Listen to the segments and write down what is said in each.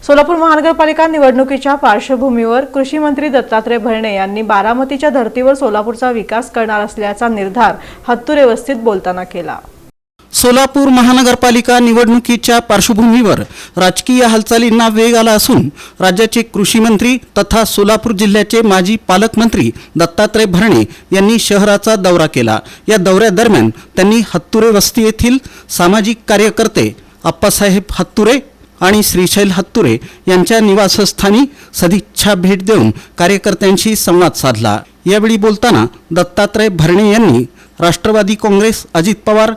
सोलापूर महानगरपालिका निवडणुकीच्या पार्श्वभूमीवर कृषी मंत्री दत्तात्रय भरणे यांनी बारामतीच्या धर्तीवर सोलापूरचा विकास करणार असल्याचा निर्धार हत्तुरे वस्तीत बोलताना केला। सोलापूर महानगरपालिका निवडणुकीच्या पार्श्वभूमीवर राजकीय हालचालींना वेग आला असून राज्याचे कृषी मंत्री तथा सोलापूर जिल्ह्याचे माजी पालकमंत्री दत्तात्रय भरणे यांनी शहराचा दौरा केला। या दौऱ्यादरम्यान त्यांनी हत्तुरे वस्ती येथील सामाजिक कार्यकर्ते अप्पासाहेब हत्तुरे आणि श्रीशैल हत्तुरे यांच्या निवासस्थानी सदिच्छा भेट देऊन कार्यकर्त्यांशी संवाद साधला। यावेळी बोलताना दत्तात्रय भरणे यांनी राष्ट्रवादी काँग्रेस अजित पवार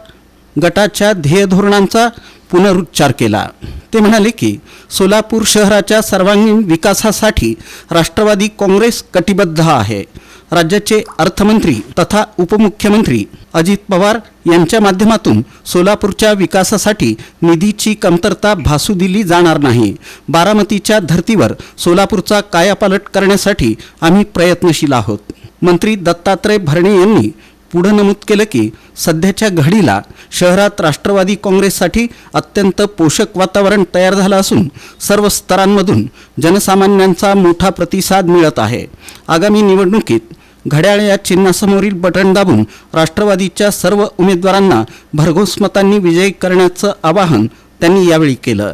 गटाच्या ध्येय धोरणांचा पुनरुच्चार केला। ते म्हणाले की सोलापूर शहराच्या सर्वांगीण विकासासाठी राष्ट्रवादी काँग्रेस कटिबद्ध आहे। राज्याचे अर्थमंत्री तथा उपमुख्यमंत्री अजित पवार यांच्या माध्यमातून सोलापूरच्या विकासासाठी निधीची कमतरता भासू दिली जाणार नाही। बारामतीच्या धर्तीवर सोलापूरचा कायापालट करण्यासाठी आम्ही प्रयत्नशील आहोत। मंत्री दत्तात्रय भरणे यांनी पुढे नमूद केलं की सध्याच्या घडीला शहरात राष्ट्रवादी काँग्रेससाठी अत्यंत पोषक वातावरण तयार झालं असून सर्व स्तरांमधून जनसामान्यांचा मोठा प्रतिसाद मिळत आहे। आगामी निवडणुकीत घड्याळ या चिन्हासमोरील बटन दाबून राष्ट्रवादीच्या सर्व उमेदवारांना भरघोस मतांनी विजयी करण्याचं आवाहन त्यांनी यावेळी केलं।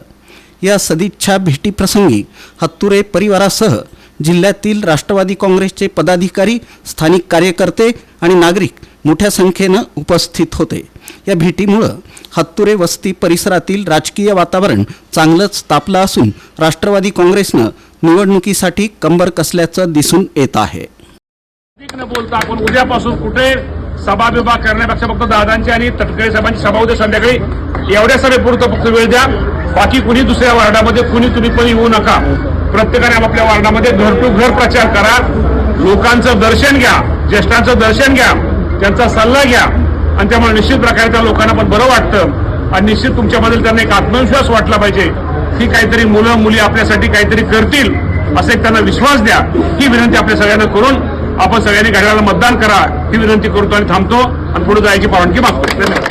या सदिच्छा भेटीप्रसंगी हत्तुरे परिवारासह जिल्ह्यातील राष्ट्रवादी काँग्रेसचे पदाधिकारी, स्थानिक कार्यकर्ते आणि नागरिक मोठ्या संख्येनं उपस्थित होते। या भेटीमुळे हत्तुरे वस्ती परिसरातील राजकीय वातावरण चांगलंच तापलं असून राष्ट्रवादी काँग्रेसनं निवडणुकीसाठी कंबर कसल्याचं दिसून येत आहे। न बोलता आपण उद्यापासून कुठे सभा विभाग करण्यापेक्षा फक्त दादांची आणि तटकरे साहेबांची सभा उद्या संध्याकाळी एवढ्या सभेपुरतं फक्त वेळ द्या। बाकी कुणी दुसऱ्या वार्डामध्ये तुम्ही पण येऊ नका। प्रत्येकाने आपापल्या वार्डामध्ये घर टू घर प्रचार करा, लोकांचं दर्शन घ्या, ज्येष्ठांचं दर्शन घ्या, त्यांचा सल्ला घ्या आणि त्यामुळे निश्चित प्रकारे त्या लोकांना पण बरं वाटतं आणि निश्चित तुमच्याबद्दल त्यांना एक आत्मविश्वास वाटला पाहिजे की काहीतरी मुलं मुली आपल्यासाठी काहीतरी करतील असं एक त्यांना विश्वास द्या। ही विनंती आपल्या सगळ्यांना करून आपण सगळ्यांनी घड्याळाला मतदान करा ही विनंती करतो आणि थांबतो आणि पुढे जायची परवानगी मागतो। धन्यवाद।